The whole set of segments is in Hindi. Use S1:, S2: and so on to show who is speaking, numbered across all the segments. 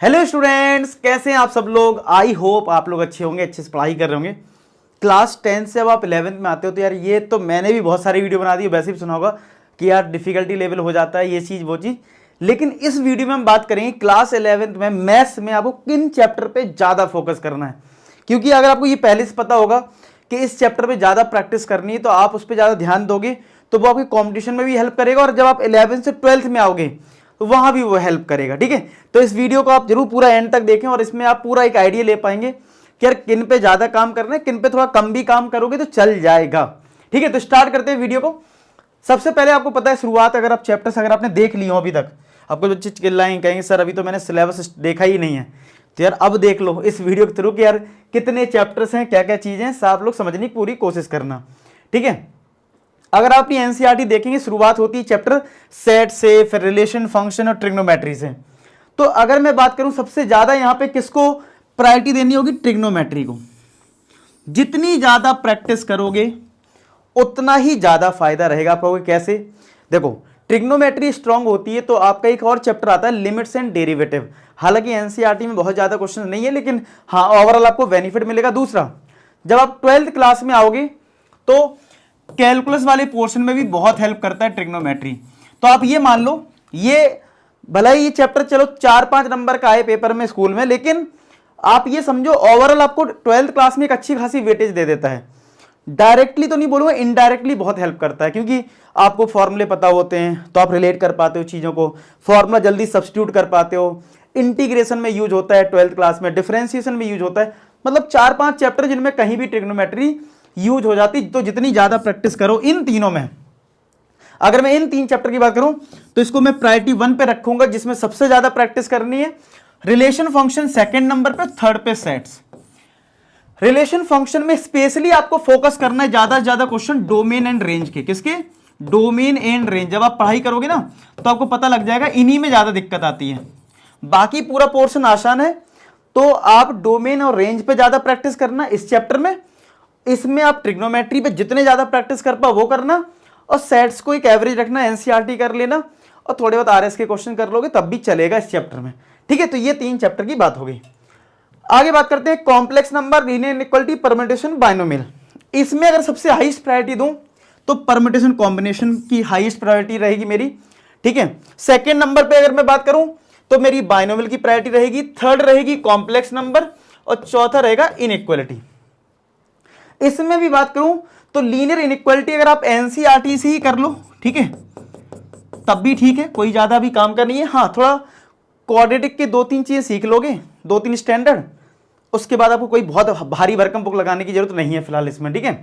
S1: हेलो स्टूडेंट्स, कैसे हैं आप सब लोग। आई होप आप लोग अच्छे होंगे, अच्छे से पढ़ाई कर रहे होंगे। क्लास 10 से अब आप 11th में आते हो तो यार ये तो मैंने भी बहुत सारी वीडियो बना दी, वैसे भी सुना होगा कि यार डिफिकल्टी लेवल हो जाता है ये चीज़ वो चीज़। लेकिन इस वीडियो में हम बात करेंगे क्लास 11th में मैथ्स में आपको किन चैप्टर पे ज़्यादा फोकस करना है। क्योंकि अगर आपको ये पहले से पता होगा कि इस चैप्टर पे ज़्यादा प्रैक्टिस करनी है तो आप उस पर ज़्यादा ध्यान दोगे, तो वो आपकी कॉम्पिटिशन में भी हेल्प करेगा और जब आप 11th से 12th में आओगे तो वहां भी वो हेल्प करेगा। ठीक है, तो इस वीडियो को आप जरूर पूरा एंड तक देखें और इसमें आप पूरा एक आइडिया ले पाएंगे कि यार किन पे ज्यादा काम करना है, किन पे थोड़ा कम भी काम करोगे तो चल जाएगा। ठीक है, तो स्टार्ट करते हैं वीडियो को। सबसे पहले आपको पता है शुरुआत, अगर आप चैप्टर्स अगर आपने देख लिए हो अभी तक, आपको बच्चे चिल्लाएंगे कहेंगे सर अभी तो मैंने सिलेबस देखा ही नहीं है, तो यार अब देख लो इस वीडियो के थ्रू कि यार कितने चैप्टर्स हैं, क्या क्या चीजें हैं, सब आप लोग समझने की पूरी कोशिश करना। ठीक है, अगर आप ये एनसीईआरटी देखेंगे शुरुआत होती है चैप्टर सेट से, फिर रिलेशन, फंक्शन और ट्रिग्नोमेट्री से। तो अगर मैं बात करूं सबसे ज्यादा यहां पे किसको प्रायोरिटी देनी होगी, ट्रिग्नोमेट्री को। जितनी ज्यादा प्रैक्टिस करोगे उतना ही ज्यादा फायदा रहेगा। आप कहोगे कैसे, देखो ट्रिग्नोमेट्री स्ट्रांग होती है तो आपका एक और चैप्टर आता है लिमिट्स एंड डेरिवेटिव। हालांकि एनसीईआरटी में बहुत ज्यादा क्वेश्चन नहीं है, लेकिन हाँ ओवरऑल आपको बेनिफिट मिलेगा। दूसरा, जब आप 12th क्लास में आओगे तो कैलकुलस वाले पोर्शन में भी बहुत हेल्प करता है ट्रिग्नोमेट्री। तो आप ये मान लो, ये भला ही ये चैप्टर चलो 4-5 नंबर का आए पेपर में स्कूल में, लेकिन आप ये समझो ओवरऑल आपको 12th क्लास में एक अच्छी खासी वेटेज दे देता है। डायरेक्टली तो नहीं बोलूंगा, इनडायरेक्टली बहुत हेल्प करता है, क्योंकि आपको फॉर्मूले पता होते हैं तो आप रिलेट कर पाते हो चीज़ों को, फॉर्मूला जल्दी सब्स्टिट्यूट कर पाते हो, इंटीग्रेशन में यूज होता है 12th क्लास में, डिफरेंशिएशन में यूज होता है। मतलब 4-5 चैप्टर जिनमें कहीं भी ट्रिग्नोमेट्री यूज हो जाती। तो जितनी ज्यादा प्रैक्टिस करो इन तीनों में, अगर मैं इन 3 चैप्टर की बात करूं तो इसको मैं प्रायोरिटी 1 पे रखूंगा, जिसमें सबसे ज्यादा प्रैक्टिस करनी है। रिलेशन फंक्शन सेकंड नंबर पे, थर्ड पे सेट्स। रिलेशन फंक्शन में स्पेशली आपको फोकस करना है ज्यादा से ज्यादा क्वेश्चन डोमेन एंड रेंज के। किसके, डोमेन एंड रेंज। जब आप पढ़ाई करोगे ना तो आपको पता लग जाएगा इन्हीं में ज्यादा दिक्कत आती है। बाकी पूरा पोर्शन आसान है, तो आप डोमेन और रेंज पे ज्यादा प्रैक्टिस करना इस चैप्टर में। इसमें आप ट्रिग्नोमेट्री पे जितने ज्यादा प्रैक्टिस कर पाओ वो करना, और सेट्स को एक एवरेज रखना, एनसीईआरटी कर लेना, और थोड़े बहुत आरएस के क्वेश्चन कर लोगे तब भी चलेगा इस चैप्टर में। ठीक है, तो ये 3 चैप्टर की बात हो गई। आगे बात करते हैं complex number, linear inequality, permutation, binomial. इसमें अगर सबसे हाईएस्ट प्रायोरिटी दूं तो परम्यूटेशन कॉम्बिनेशन की हाईएस्ट प्रायोरिटी रहेगी मेरी। ठीक है, सेकेंड नंबर पे अगर मैं बात करूं तो मेरी बाइनोमियल की प्रायोरिटी रहेगी, थर्ड रहेगी कॉम्प्लेक्स नंबर, और चौथा रहेगा इनइक्वालिटी। इसमें भी बात करूं तो लीनियर इनइक्वालिटी अगर आप एनसीईआरटी से ही कर लो, ठीक है, तब भी ठीक है, कोई ज्यादा भी काम का नहीं है। हाँ, थोड़ा क्वाड्रेटिक के 2-3 चीजें सीख लोगे, 2-3 स्टैंडर्ड, उसके बाद आपको कोई बहुत भारी भरकम बुक लगाने की जरूरत नहीं है फिलहाल इसमें। ठीक है,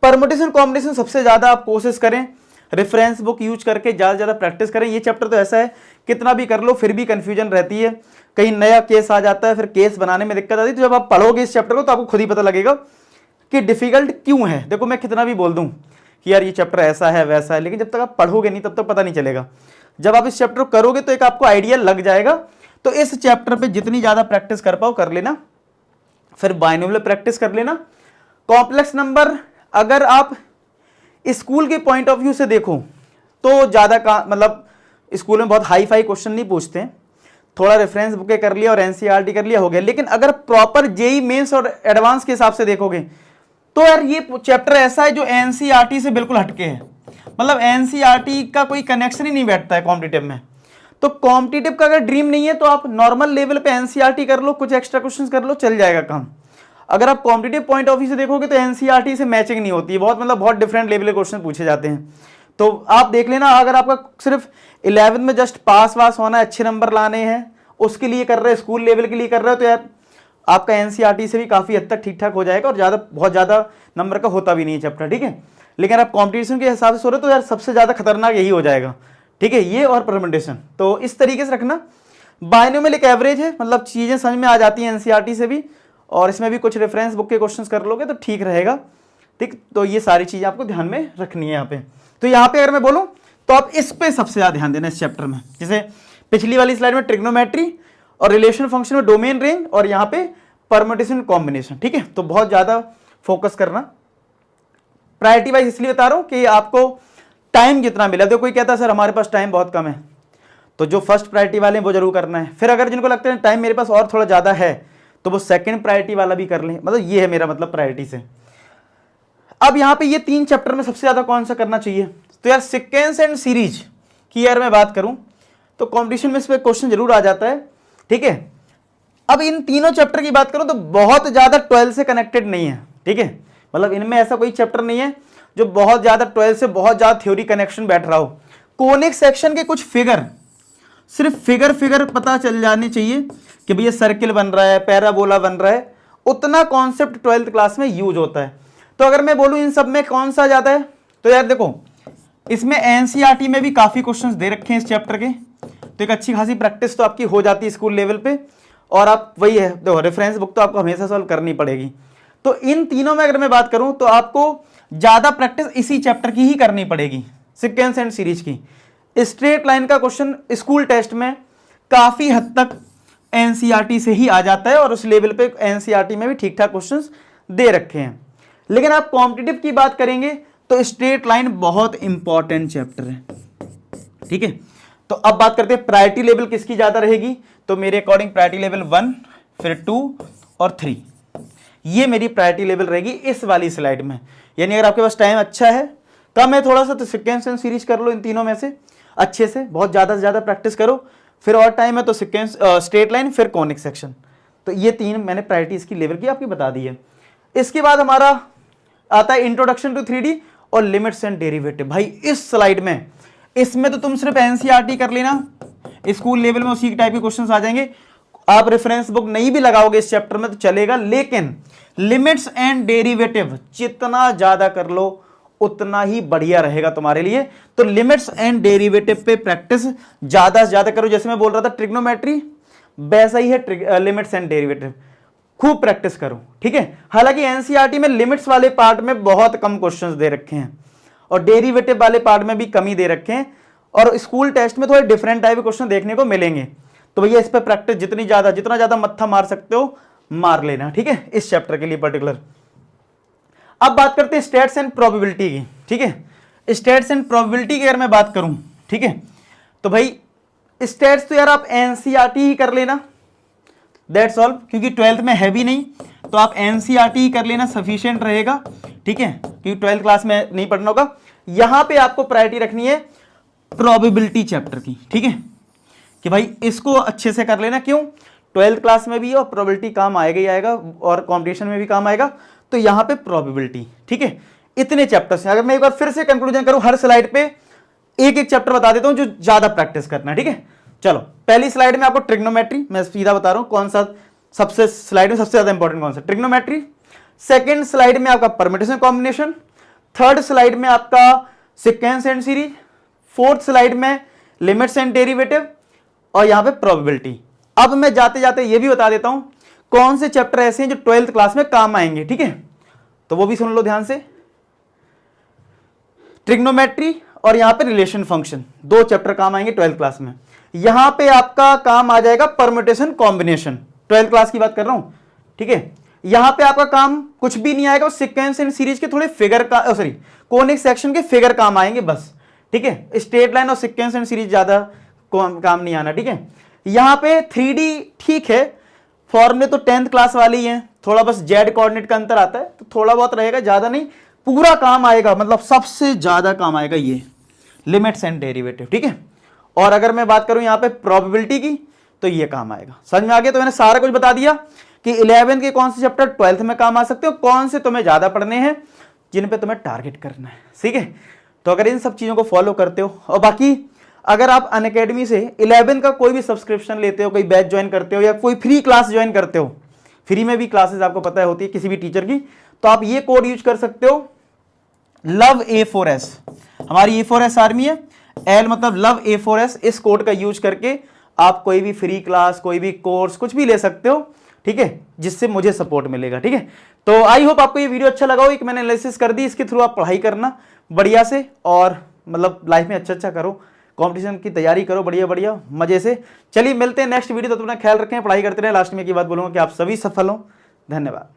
S1: परम्यूटेशन कॉम्बिनेशन सबसे ज्यादा आप कोशिश करें रेफरेंस बुक यूज करके ज्यादा ज्यादा प्रैक्टिस करें। ये चैप्टर तो ऐसा है कितना भी कर लो फिर भी कंफ्यूजन रहती है, कहीं नया केस आ जाता है, फिर केस बनाने में दिक्कत आती है। तो जब आप पढ़ोगे इस चैप्टर को तो आपको खुद ही पता लगेगा कि डिफिकल्ट क्यों है। देखो मैं कितना भी बोल दूं कि यार ये चैप्टर ऐसा है वैसा है, लेकिन जब तक आप पढ़ोगे नहीं तब तक पता नहीं चलेगा। जब आप इस चैप्टर को करोगे तो एक आपको आइडिया लग जाएगा। तो इस चैप्टर पे जितनी ज्यादा प्रैक्टिस कर पाओ कर लेना, फिर बाइनोमियल प्रैक्टिस कर लेना। कॉम्प्लेक्स नंबर अगर आप स्कूल के पॉइंट ऑफ व्यू से देखो तो ज्यादा का मतलब स्कूल में बहुत हाई फाई क्वेश्चन नहीं पूछते हैं, थोड़ा रेफरेंस बुकें कर लिया और एनसीईआरटी कर लिया हो गया। लेकिन अगर प्रॉपर जेई मेंस और एडवांस के हिसाब से देखोगे तो यार ये चैप्टर ऐसा है जो एनसीईआरटी से बिल्कुल हटके है। मतलब एनसीईआरटी का कोई कनेक्शन ही नहीं बैठता है कॉम्पिटिटिव में। तो कॉम्पिटिटिव का अगर ड्रीम नहीं है तो आप नॉर्मल लेवल पे एनसीईआरटी कर लो, कुछ एक्स्ट्रा क्वेश्चंस कर लो, चल जाएगा काम। अगर आप कॉम्पिटिटिव पॉइंट ऑफ व्यू से देखोगे तो एनसीईआरटी से मैचिंग नहीं होती है, बहुत मतलब बहुत डिफरेंट लेवल के क्वेश्चन पूछे जाते हैं। तो आप देख लेना, अगर आपका सिर्फ 11th में जस्ट पास वास होना है, अच्छे नंबर लाने हैं, उसके लिए कर रहे हो, स्कूल लेवल के लिए कर रहे हो, तो यार आपका एनसीईआरटी से भी काफी हद तक ठीक ठाक हो जाएगा और बहुत ज्यादा नंबर का होता भी नहीं है चैप्टर। ठीक है, लेकिन आप कॉम्पिटिशन के हिसाब से सो रहे हो तो यार सबसे ज्यादा खतरनाक यही हो जाएगा। ठीक है, ये और परम्यूटेशन, तो इस तरीके से रखना। बाइनोमियल एक एवरेज है, मतलब चीजें समझ में आ जाती हैं एनसीईआरटी से भी, और इसमें भी कुछ रेफरेंस बुक के क्वेश्चंस कर लोगे तो ठीक रहेगा। ठीक, तो ये सारी चीजें आपको ध्यान में रखनी है यहाँ पे। तो यहाँ पे अगर मैं बोलूँ तो आप इस पे सबसे ज्यादा ध्यान देना इस चैप्टर में। जैसे पिछली वाली स्लाइड में ट्रिग्नोमेट्री और रिलेशन फंक्शन में डोमेन रेंज, और यहाँ पे परम्यूटेशन कॉम्बिनेशन। ठीक है, तो बहुत ज्यादा फोकस करना। प्रायोरिटी वाइज इसलिए बता रहा हूं कि आपको टाइम जितना मिला। देखो कोई कहता है सर हमारे पास टाइम बहुत कम है, तो जो फर्स्ट प्रायोरिटी वाले हैं वो जरूर करना है। फिर अगर जिनको लगता है टाइम मेरे पास और थोड़ा ज़्यादा है तो वो सेकंड प्रायोरिटी वाला भी कर लें, मतलब ये है मेरा मतलब प्रायोरिटी से। अब यहाँ पे ये 3 चैप्टर में सबसे ज़्यादा कौन सा करना चाहिए, तो यार सीक्वेंस एंड सीरीज की यार मैं बात करूँ तो कॉम्पिटिशन में इस पर क्वेश्चन जरूर आ जाता है, ठीक है। अब इन तीनों चैप्टर की बात करूँ तो बहुत ज़्यादा 12 से कनेक्टेड नहीं है, ठीक है। मतलब इनमें ऐसा कोई चैप्टर नहीं है जो बहुत ज़्यादा 12 से बहुत ज़्यादा थ्योरी कनेक्शन बैठ रहा हो। कोनिक सेक्शन के कुछ फिगर, सिर्फ फिगर पता चल जाने चाहिए कि भैया सर्किल बन रहा है, पैराबोला बन रहा है, उतना कॉन्सेप्ट 12th क्लास में यूज होता है। तो अगर मैं बोलूं इन सब में कौन सा ज़्यादा है, तो यार देखो इसमें एनसीईआरटी में भी काफ़ी क्वेश्चंस दे रखे हैं इस चैप्टर के, तो एक अच्छी खासी प्रैक्टिस तो आपकी हो जाती है स्कूल लेवल पे। और आप वही है देखो रेफरेंस बुक तो आपको हमेशा सॉल्व करनी पड़ेगी। तो इन तीनों में अगर मैं बात करूं तो आपको ज़्यादा प्रैक्टिस इसी चैप्टर की ही करनी पड़ेगी, सीक्वेंस एंड सीरीज की। स्ट्रेट लाइन का क्वेश्चन स्कूल टेस्ट में काफ़ी हद तक एनसीईआरटी से ही आ जाता है और उस लेवल पे एनसीईआरटी में भी ठीक ठाक क्वेश्चंस दे रखे हैं। लेकिन आप कॉम्पिटिटिव की बात करेंगे तो स्ट्रेट लाइन बहुत इंपॉर्टेंट चैप्टर है, ठीक है। तो अब बात करते हैं प्रायोरिटी लेवल किसकी ज़्यादा रहेगी, तो मेरे अकॉर्डिंग प्रायोरिटी लेवल 1, फिर 2 और 3, ये मेरी प्रायोरिटी लेवल रहेगी इस वाली स्लाइड में। यानी अगर आपके पास टाइम अच्छा है, कम है थोड़ा सा, तो सीक्वेंस एंड सीरीज कर लो इन तीनों में से अच्छे से, बहुत ज़्यादा से ज़्यादा प्रैक्टिस करो। फिर और टाइम है तो सीक्वेंस स्ट्रेट लाइन, फिर कॉनिक सेक्शन। तो ये 3 मैंने प्रायोरिटी इसकी लेवल की आपकी बता दी है। इसके बाद हमारा आता है इंट्रोडक्शन टू 3D और लिमिट्स एंड डेरिवेटिव। भाई इस स्लाइड में, इसमें तो तुम सिर्फ एनसीईआरटी कर लेना, स्कूल लेवल में उसी टाइप के क्वेश्चंस आ जाएंगे। आप रेफरेंस बुक नहीं भी लगाओगे इस चैप्टर में तो चलेगा, लेकिन लिमिट्स एंड डेरिवेटिव जितना ज्यादा कर लो उतना ही बढ़िया रहेगा तुम्हारे लिए। तो लिमिट्स एंड डेरिवेटिव पे प्रैक्टिस ज्यादा से ज्यादा करो। जैसे मैं बोल रहा था ट्रिग्नोमेट्री, वैसा ही है लिमिट्स एंड डेरिवेटिव, खूब प्रैक्टिस करो, ठीक है। हालांकि एनसीईआरटी में लिमिट्स वाले पार्ट में बहुत कम क्वेश्चंस दे रखे हैं और डेरिवेटिव वाले पार्ट में भी कमी दे रखे हैं, और स्कूल टेस्ट में थोड़े डिफरेंट टाइप के क्वेश्चन देखने को मिलेंगे। तो भैया इस पर प्रैक्टिस जितना ज्यादा मत्था मार सकते हो मार लेना, ठीक है, इस चैप्टर के लिए पर्टिकुलर। अब बात करते हैं स्टेट्स एंड प्रोबेबिलिटी की, ठीक है। स्टेट्स एंड प्रोबेबिलिटी की अगर मैं बात करूं, ठीक है, तो भाई स्टेट्स तो यार आप एनसीईआरटी ही कर लेना, दैट्स ऑल, क्योंकि 12th में है भी नहीं, तो आप एनसीईआरटी ही कर लेना, सफिशिएंट रहेगा, ठीक है, क्योंकि 12th क्लास में नहीं पढ़ना होगा। यहां पे आपको प्रायोरिटी रखनी है प्रोबेबिलिटी चैप्टर की, ठीक है, कि भाई इसको अच्छे से कर लेना। क्यों, 12th क्लास में भी और प्रोबेबिलिटी काम आएगा ही आएगा और कॉम्पिटिशन में भी काम आएगा। तो यहां पे प्रोबेबिलिटी, ठीक है, इतने चैप्टर्स हैं। अगर मैं एक बार फिर से कंक्लूजन करूं, हर स्लाइड पे एक एक चैप्टर बता देता हूं जो ज्यादा प्रैक्टिस करना है, ठीक है। चलो पहली स्लाइड में आपको ट्रिग्नोमेट्री, मैं सीधा बता रहा हूं कौन सा सबसे स्लाइड में सबसे ज्यादा इंपॉर्टेंट कौन सा, ट्रिग्नोमेट्री। सेकंड स्लाइड में आपका परम्यूटेशन कॉम्बिनेशन, थर्ड स्लाइड में आपका sequence and series, fourth slide में लिमिट्स एंड डेरिवेटिव और यहां पे प्रोबेबिलिटी। अब मैं जाते जाते ये भी बता देता हूं कौन से चैप्टर ऐसे हैं जो 12th क्लास में काम आएंगे, ठीक है, तो वो भी सुन लो ध्यान से। ट्रिग्नोमेट्री और यहां पे रिलेशन फंक्शन, 2 चैप्टर काम आएंगे 12th क्लास में। यहां पे आपका काम आ जाएगा परम्यूटेशन कॉम्बिनेशन, 12th क्लास की बात कर रहा हूं, ठीक है। यहां पे आपका काम कुछ भी नहीं आएगा, सीक्वेंस एंड सीरीज के थोड़े फिगर का सॉरी कोनिक सेक्शन के फिगर काम आएंगे बस, ठीक है। स्ट्रेट लाइन और सीक्वेंस एंड सीरीज ज्यादा काम नहीं आना, ठीक है। यहां पे 3D ठीक है, फॉर्मूले तो 10th क्लास वाले ही हैं, थोड़ा बस जेड कोऑर्डिनेट का अंतर आता है, तो थोड़ा बहुत रहेगा, ज्यादा नहीं। पूरा काम आएगा, मतलब सबसे ज्यादा काम आएगा ये लिमिट्स एंड डेरिवेटिव, ठीक है। और अगर मैं बात करूं यहां पे प्रोबेबिलिटी की, तो ये काम आएगा। समझ में आ गया? तो मैंने सारा कुछ बता दिया कि 11th के कौन से चैप्टर 12th में काम आ सकते हो, कौन से तुम्हें ज्यादा पढ़ने हैं, जिन पे तुम्हें टारगेट करना है, ठीक है। तो अगर इन सब चीजों को फॉलो करते हो, और बाकी अगर आप अनअकैडमी से 11 का कोई भी सब्सक्रिप्शन लेते हो, कोई बैच ज्वाइन करते हो या कोई फ्री क्लास ज्वाइन करते हो, फ्री में भी क्लासेस आपको पता है होती है किसी भी टीचर की, तो आप ये कोड यूज कर सकते हो लव A4S। हमारी A4S आर्मी है, L मतलब लव A4S। इस कोड का यूज करके आप कोई भी फ्री क्लास, कोई भी कोर्स, कुछ भी ले सकते हो, ठीक है, जिससे मुझे सपोर्ट मिलेगा, ठीक है। तो आई होप आपको ये वीडियो अच्छा लगा हो, एक मैंने एनालिसिस कर दी, इसके थ्रू आप पढ़ाई करना बढ़िया से, और मतलब लाइफ में अच्छा करो, कंपटीशन की तैयारी करो बढ़िया बढ़िया मजे से। चलिए मिलते हैं नेक्स्ट वीडियो, तो अपना ख्याल रखें, पढ़ाई करते रहे। लास्ट में की बात बोलूंगा कि आप सभी सफल हो। धन्यवाद।